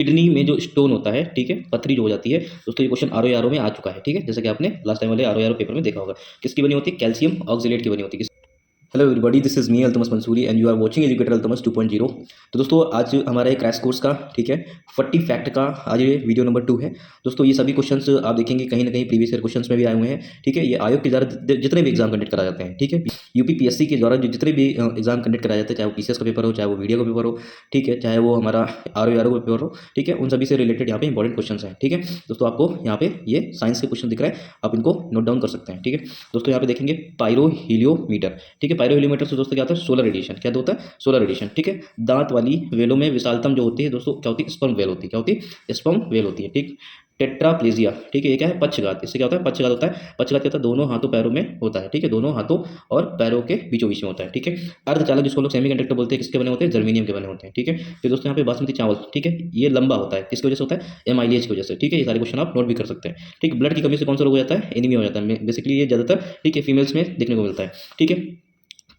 Kidney में जो stone होता है, ठीक है, पथरी जो हो जाती है दोस्तों, ये क्वेश्चन आरओ में आ चुका है, ठीक है, जैसे कि आपने लास्ट टाइम वाले आरओ पेपर में देखा होगा। किसकी बनी होती है? कैल्शियम ऑक्सलेट की बनी होती है। Hello everybody, this is me Altamash Mansuri and you are watching educator Altamash 2.0। तो दोस्तों आज हमारा एक क्रैश कोर्स का, ठीक है, 40 फैक्ट का आज ये वीडियो नंबर 2 है। दोस्तों ये सभी क्वेश्चंस आप देखेंगे कहीं ना कहीं प्रीवियस ईयर क्वेश्चंस में भी आए हुए हैं, ठीक है। ये आयोग के द्वारा जितने भी एग्जाम कंडक्ट कराए जाते हैं, ठीक है, यूपीपीएससी के द्वारा जो जितने भी एग्जाम कंडक्ट कराए जाते हैं, चाहे वो पीसीएस का पेपर हो, चाहे वो वीडियो का पेपर हो, ठीक है, चाहे वो हमारा आरओ का पेपर हो, ठीक है, उन सभी से रिलेटेड यहाँ पे इंपॉर्टेंट क्वेश्चन हैं, ठीक है। दोस्तों आपको यहाँ पे ये साइंस के क्वेश्चन दिख रहा है, आप इनको नोट डाउन कर सकते हैं, ठीक है। दोस्तों यहाँ पे देखेंगे पायरो हीलियोमीटर, ठीक है। पायरो हीलियोमीटर से दोस्तों क्या होता है? Solar radiation. क्या होता है? सोलर रेडिएशन, ठीक है। दांत वाली वेलों में विशालतम जो होती है दोस्तों, क्या होती है? स्पर्म वेल होती है। क्या होती है? स्पर्म वेल होती है, ठीक। टेट्राप्लेजिया, ठीक है, ये क्या है? पक्षघात। इससे क्या होता है? पक्षघात होता है। पक्षघात क्या होता है? दोनों हाथों पैरों में होता है, ठीक है, दोनों हाथों और पैरों के बीचों बीच में होता है, ठीक है। अर्धचालक जिसको लोग सेमीकंडक्टर बोलते हैं, किसके बने होते हैं? जर्मेनियम के बने होते हैं, ठीक है। फिर दोस्तों यहाँ पे बासमती चावल, ठीक है, ये लंबा होता है, किसकी वजह से होता है? एमाइलेज की वजह से, ठीक है। ये सारे क्वेश्चन आप नोट भी कर सकते हैं, ठीक। ब्लड की कमी से कौन सा रोग हो जाता है? एनीमिया हो जाता है, बेसिकली ये ज्यादातर, ठीक है, फीमेल्स में देखने को मिलता है, ठीक है।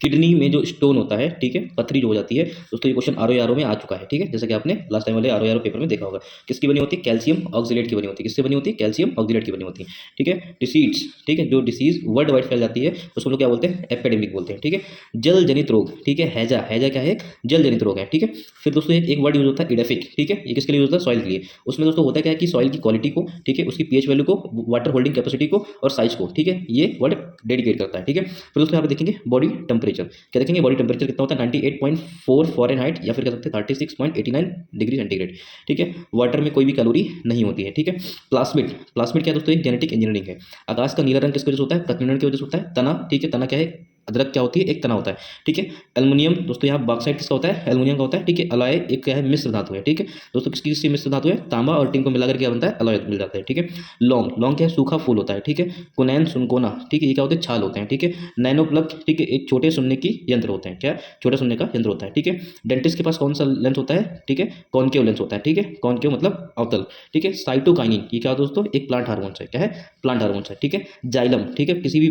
किडनी में जो स्टोन होता है, ठीक है, पथरी जो हो जाती है दोस्तों, ये क्वेश्चन आरओ में आ चुका है, ठीक है, जैसे कि आपने लास्ट टाइम वाले आरओ पेपर में देखा होगा। किसकी बनी होती है? कैल्शियम ऑक्सलेट की बनी होती है। किससे बनी होती है? कैल्शियम ऑक्सलेट की बनी होती है, ठीक है। डिसीज, ठीक है, जो डिसीज वर्ल्ड वाइड फैल जाती है उसको लोग क्या बोलते हैं? एपिडेमिक बोलते हैं, ठीक है। जल जनित रोग, ठीक है, हैजा। हैजा क्या है? जल जनित रोग है, ठीक है। फिर दोस्तों एक वर्ड यूज होता है इडेफिक, ठीक है, ये किसके लिए यूज होता है? सॉइल के लिए। उसमें दोस्तों होता क्या है कि सॉइल की क्वालिटी को, ठीक है, उसकी पीएच वैल्यू को, वाटर होल्डिंग कैपेसिटी को और साइज को, ठीक है, ये वर्ड डेडिकेट करता है, ठीक है। फिर दोस्तों यहाँ पे देखेंगे बॉडी टेम्परेचर। क्या देखेंगे? बॉडी टेम्परेचर कितना होता है? 98.4 फॉरेनहाइट या फिर कह सकते हैं 36.89 डिग्री सेंटीग्रेड, ठीक है। वाटर में कोई भी कैलोरी नहीं होती है, ठीक है। प्लास्मिड, प्लास्मिड क्या दोस्तों? एक जेनेटिक इंजीनियरिंग है। आकाश का नीला रंग किसकी वजह से होता है? प्रकीर्णन की वजह से होता है। तना, ठीक है, तना क्या है? अदरक क्या होती है? एक तना होता है, ठीक है। एल्युमिनियम दोस्तों यहाँ बॉक्साइट किसका होता है? एल्युमिनियम का होता है, ठीक है। अलॉय एक क्या है? मिश्र धातु है, ठीक है। दोस्तों किसकी किसकी मिश्र धातु है? तांबा और टिन को मिलाकर क्या बनता है? अलॉय मिल जाता है, ठीक है। लौंग, लौंग क्या है? सूखा फूल होता है, ठीक है। कुनैन सुनकोना, ठीक है, ये क्या होते हैं? छाल होते हैं, ठीक है। नैनो प्लग, ठीक है, एक छोटे सुनने की यंत्र होते हैं। क्या? छोटे सुनने का यंत्र होता है, ठीक है। डेंटिस्ट के पास कौन सा लेंस होता है? ठीक है, कॉनकेव लेंस होता है, ठीक है। कॉनकेव मतलब अवतल, ठीक है। साइटोकाइनिन, ये क्या दोस्तों? एक प्लांट हार्मोन है। क्या है? प्लांट हार्मोन है, ठीक है। जाइलम, ठीक है, किसी भी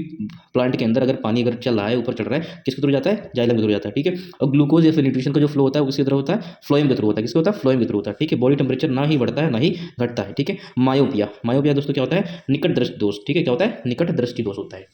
प्लांट के अंदर अगर पानी अगर चल रहा है, ऊपर चढ़ रहा है, किसके थ्रू जाता है? जाइलम के थ्रू जाता है, ठीक है। और ग्लूकोज या फिर न्यूट्रिशन का जो फ्लो होता है किसके थ्रू होता है? फ्लोएम के थ्रू होता है। किसके होता है? फ्लोएम के थ्रू होता है, ठीक है। बॉडी टेम्परेचर ना ही बढ़ता है ना ही घटता है, ठीक है। मायोपिया, मायोपिया दोस्तों क्या होता है? निकट दृष्टि दोष, ठीक है। क्या होता है? निकट दृष्टि दोष होता है।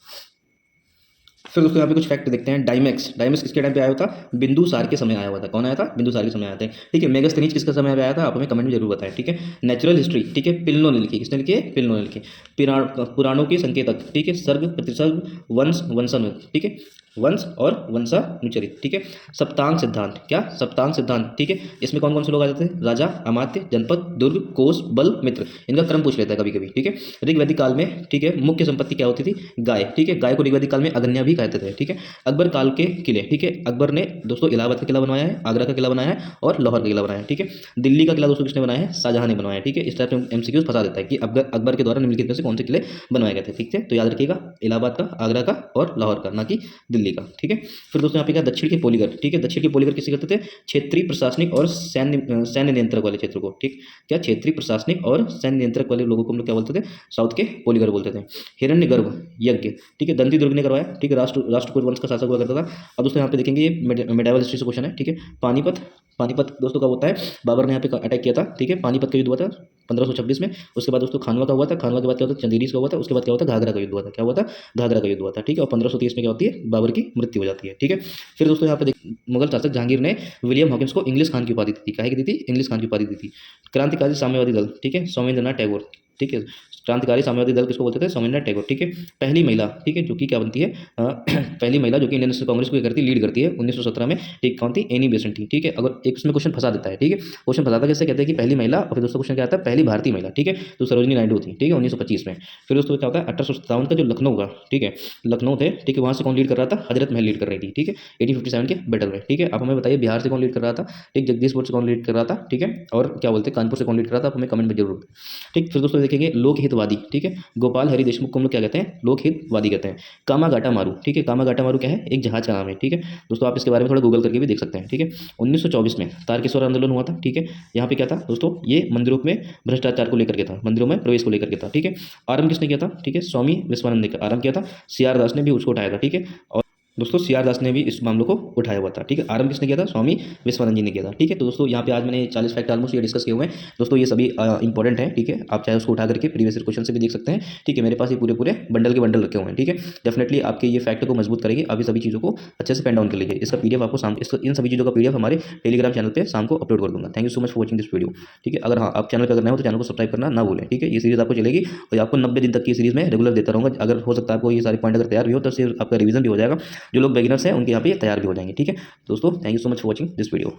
फिर दोस्तों यहाँ पे कुछ फैक्ट देखते हैं। डाइमेक्स, डाइमेक्स किसके टाइम पे आया हुआ था? बिंदुसार के समय आया हुआ था। कौन आया था? बिंदुसार के समय आया था, ठीक है। मेगास्थनीज किसका समय पे आया था? आप हमें कमेंट में जरूर बताएं, ठीक है। नेचुरल हिस्ट्री, ठीक है, पिल्लो ने लिखी। किसने लिखी है? पिल्लो ने लिखी। पुराणों के संकेतक, ठीक है, सर्ग प्रतिसर्ग वंश वंशन, ठीक है, वंश और वंशानुचरित, ठीक है। सप्तांग सिद्धांत, क्या? सप्तांग सिद्धांत, ठीक है। इसमें कौन कौन से लोग आ जाते हैं? राजा, अमात्य, जनपद, दुर्ग, कोष, बल, मित्र। इनका क्रम पूछ लेता है कभी कभी, ठीक है। ऋग्वैदिक काल में, ठीक है, मुख्य संपत्ति क्या होती थी? गाय, ठीक है। गाय को ऋग्वैदिक काल में अगन्या भी कहते थे, ठीक है। अकबर काल के किले, ठीक है, अकबर ने दोस्तों इलाहाबाद का किला बनवाया है, आगरा का किला बनाया है और लाहौर का किला बनाया है, ठीक है। दिल्ली का किला दोस्तों किसने बनाया है? शाहजहां ने बनवाया है, ठीक है। इस तरह से एमसीक्यूज फंसा देता है कि अकबर के द्वारा निम्नलिखित में से कौन से किले बनवाए गए थे, ठीक है। तो याद रखिएगा, इलाहाबाद का, आगरा का और लाहौर का, ना कि दिल्ली का, ठीक है। फिर दोस्तों यहाँ पे क्या? दक्षिण के पोलीगर, ठीक है। दक्षिण के पोलीगर किसे कहते थे? क्षेत्रीय प्रशासनिक और सैन्य नियंत्रक वाले क्षेत्र को, ठीक। क्या? क्षेत्रीय प्रशासनिक और सैन्य नियंत्रक वाले लोगों को हम लोग क्या बोलते थे? साउथ के पोलीगर बोलते थे। हिरण्यगर्भ यज्ञ, ठीक है, दंती दुर्ग ने करवाया, ठीक है। राष्ट्रकूट वंश का शासक हुआ करता था। अब दोस्तों यहाँ पे देखेंगे ये मेडावल हिस्ट्री से क्वेश्चन है, ठीक है। पानीपत, पानीपत दोस्तों का होता है, बाबर ने यहाँ पे अटैक किया था, ठीक है। पानीपत का युद्ध हुआ था 1526 में। उसके बाद दोस्तों खानवा का हुआ था। खानवा के बाद क्या होता है? चंदेरी का हुआ था। उसके बाद क्या होता है? घाघरा का युद्ध हुआ था। क्या हुआ था? घाघरा का युद्ध हुआ था, ठीक है। और 1530 में क्या होती है? बाबर की मृत्यु हो जाती है, ठीक है। फिर दोस्तों यहाँ पे मुगल शासक जहांगीर ने विलियम हॉकिंस को इंग्लिश खान की उपाधि दी थी। काहे की दी थी? इंग्लिश खान की उपाधि दी थी। क्रांतिकारी साम्यवादी दल, ठीक है, सौमेंद्रनाथ टैगोर, ठीक है। क्रांतिकारी साम्यवादी दल किसको बोलते थे? सौमेंद्रनाथ टैगोर, ठीक है। पहली महिला, ठीक है, जो कि क्या बनती है? पहली महिला जो कि इंडियन नेशनल कांग्रेस को करती लीड करती है 1917 में, ठीक, कौन थी? एनी बेसेंट थी, ठीक है। अगर एक उसमें क्वेश्चन फंसा देता है, ठीक है, क्वेश्चन फंसाता कैसे? कहते हैं कि पहली महिला, और फिर दोस्तों क्वेश्चन क्या आता है? पहली भारतीय महिला, ठीक है, तो सरोजिनी नायडू थी, ठीक है, 1925 में। फिर दोस्तों क्या होता है? 1857 का जो लखनऊ का, ठीक है, लखनऊ थे, ठीक है, वहाँ से कौन लीड कर रहा था? हजरत महल लीड कर रही थी, ठीक है, 1857 के बैटल में, ठीक है। आप हमें बताइए बिहार से कौन लीड कर रहा था? ठीक, जगदीशपुर से कौन लीड कर रहा था? ठीक है, और क्या बोलते हैं कानपुर से कौन लीड कर रहा था? आप हमें कमेंट में जरूर, ठीक। फिर दोस्तों देखेंगे लोकहितवादी, ठीक है, गोपाल हरि देशमुख को हम लोग क्या कहते हैं? लोकहितवादी कहते हैं। कामागाटा मारू, ठीक है, कामागाटा मारू क्या है? एक जहाज का नाम है, ठीक है। दोस्तों आप इसके बारे में थोड़ा गूगल करके भी देख सकते हैं, ठीक है। 1924 में तारकेश्वर आंदोलन हुआ था, ठीक है। यहाँ पे क्या था दोस्तों? ये मंदिरों में भ्रष्टाचार को लेकर के था, मंदिरों में प्रवेश को लेकर के था, ठीक है। आरंभ किसने किया था? ठीक है, स्वामी विश्वानंद ने आरंभ किया था। CR दास ने भी उसको उठाया था, ठीक है। और दोस्तों सी आर दास ने भी इस मामलों को उठाया हुआ था। ठीक है, आरंभ किसने किया था? स्वामी विश्वानंद जी ने किया था। ठीक है, तो दोस्तों यहाँ पे आज मैंने 40 फैक्ट ऑलमोस्ट ये डिस्कस किए हुए हैं दोस्तों, ये सभी इंपॉर्टेंट है। ठीक है, आप चाहे उसको उठा करके प्रीवियस ईयर क्वेश्चन से भी देख सकते हैं। ठीक है, मेरे पास ये पूरे पूरे बंडल के बंडल रखे हुए हैं। ठीक है, डेफिनेटली आपके ये फैक्ट को मजबूत करेंगे। आप ये सभी चीज़ों को अच्छे से पेन डाउन कर लीजिए। इसका पीडीएफ आपको इन सभी चीज़ों का पीडीएफ हमारे टेलीग्राम चैनल पे शाम को अपलोड कर दूंगा। Thank you so much for watching this video. ठीक है, अगर हाँ आप चैनल पर अगर नए हो तो चैनल को सब्सक्राइब करना ना भूलें। ठीक है, ये सीरीज आपको चलेगी और आपको 90 दिन तक की सीरीज में रेगुलर देता रहूँगा। अगर हो सकता है आपको ये सारे पॉइंट अगर तैयार भी हो तो उससे आपका रिवीजन भी हो जाएगा। जो लोग बिगिनर्स हैं उनके यहाँ पे तैयार भी हो जाएंगे। ठीक है दोस्तों, thank you so much for watching this video.